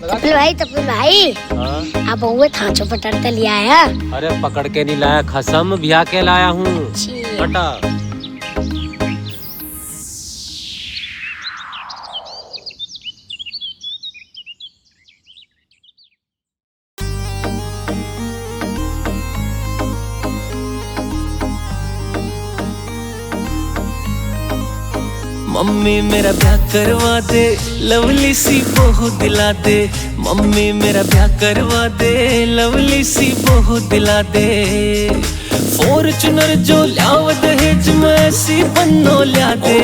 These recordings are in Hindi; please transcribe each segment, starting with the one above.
तपल भाई हाँ? आप बहुए थांचो पटरते लिया है। अरे पकड़ के नहीं लाया, खसम ब्याह के लाया हूँ। हटा। मम्मी मेरा ब्याह करवा दे, लवली सी बहू दिला दे। मम्मी मेरा ब्याह करवा दे, लवली सी बहू दिला दे। फॉर्च्यूनर जो ल्याव दहेज में ऐसी बन्नो ल्या दे।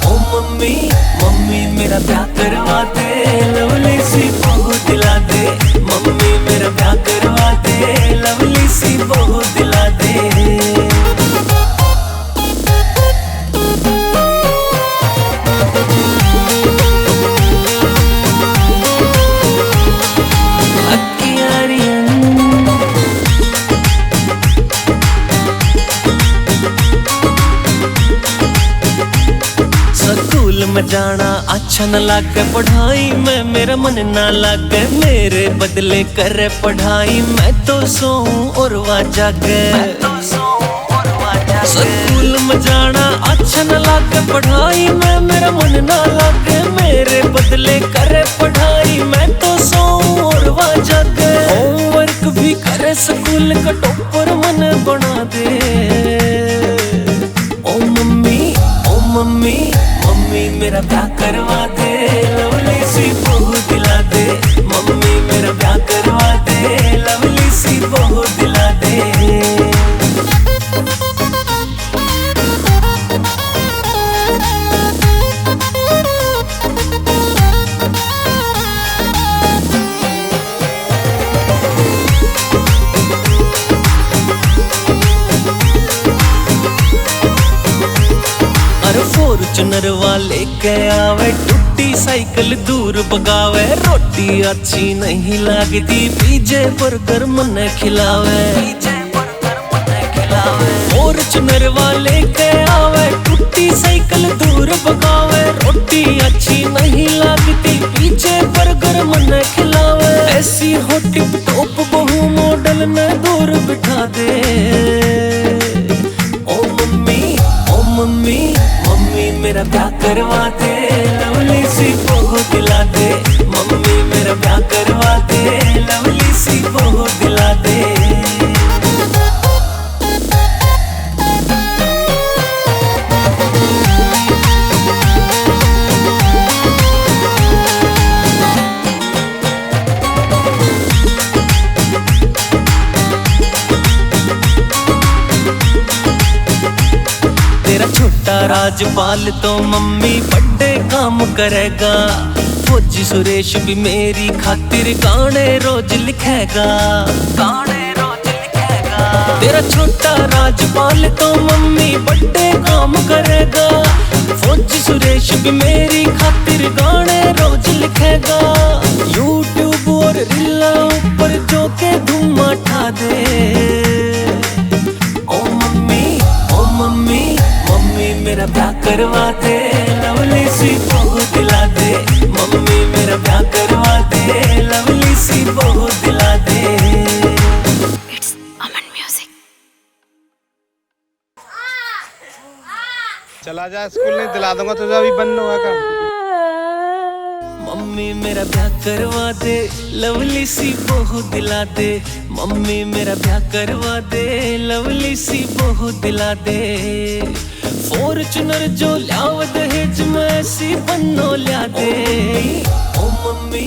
ओ मम्मी मम्मी मेरा ब्याह करवा दे, लवली सी बहू दिला दे। मम्मी मेरा ब्याह करवा दे, लवली सी बहू दिला दे। स्कूल में जाना अच्छा न लागे, पढ़ाई में मेरा मन ना लागे। मेरे बदले करे पढ़ाई, मैं तो सोऊं और वह जागे। स्कूल में जाना अच्छा न लागे, पढ़ाई में मेरा मन ना लागे। मेरे बदले करे पढ़ाई, मैं तो सोऊं और वह जागे। होमवर्क भी करे, स्कूल का टॉपर मन बना दे। ओ मम्मी ओ मम्मी मम्मी मेरा ब्याह करवा दे, लवली सी बहू दिला दे। मम्मी मेरा ब्याह करवा दे, लवली सी बहू दिला दे। फॉर्च्यूनर वाले के आवे, टूटी साइकिल दूर भगावे। रोटी अच्छी नहीं लगती, पिज्जे बर्गर मन खिलावे। फॉर्च्यूनर वाले के आवे, टूटी साइकिल दूर भगावे। रोटी अच्छी नहीं लगती, पिज्जे बर्गर मन खिलावे। ऐसी हो टिप टॉप बहू मॉडल में दूर बिठा दे। ओ मम्मी ओ मम्मी मम्मी मेरा ब्याह करवा दे, लवली सी बहू दिला दे। मम्मी मेरा ब्याह करवा दे, लवली सी बहू दिला दे। छोटा राजपाल तो मम्मी बड़े काम करेगा। फौजी सुरेश भी मेरी खातिर गाने रोज लिखेगा। तेरा छोटा राजपाल तो मम्मी बड़े काम करेगा। फौजी सुरेश भी मेरी खातिर गाने रोज लिखेगा। यूट्यूब और रीला ऊपर जो के धूम उठा दे। ओ मम्मी ओ मम्मी मम्मी मेरा ब्याह करवा दे, लवली सी बहू दिला दे। मम्मी मेरा ब्याह करवा दे, लवली सी बहू दिला दे। It's Aman music. चला जा, स्कूल नहीं दिला दूंगा तुझे, अभी बंद हुआ का। मम्मी मेरा ब्याह करवा दे, लवली सी बहू दिला दे। मम्मी मेरा ब्याह करवा दे, लवली सी बहू दिला दे। फॉर्च्यूनर जो ल्याव दहेज में ऐसी बन्नो ल्या दे। ओ मम्मी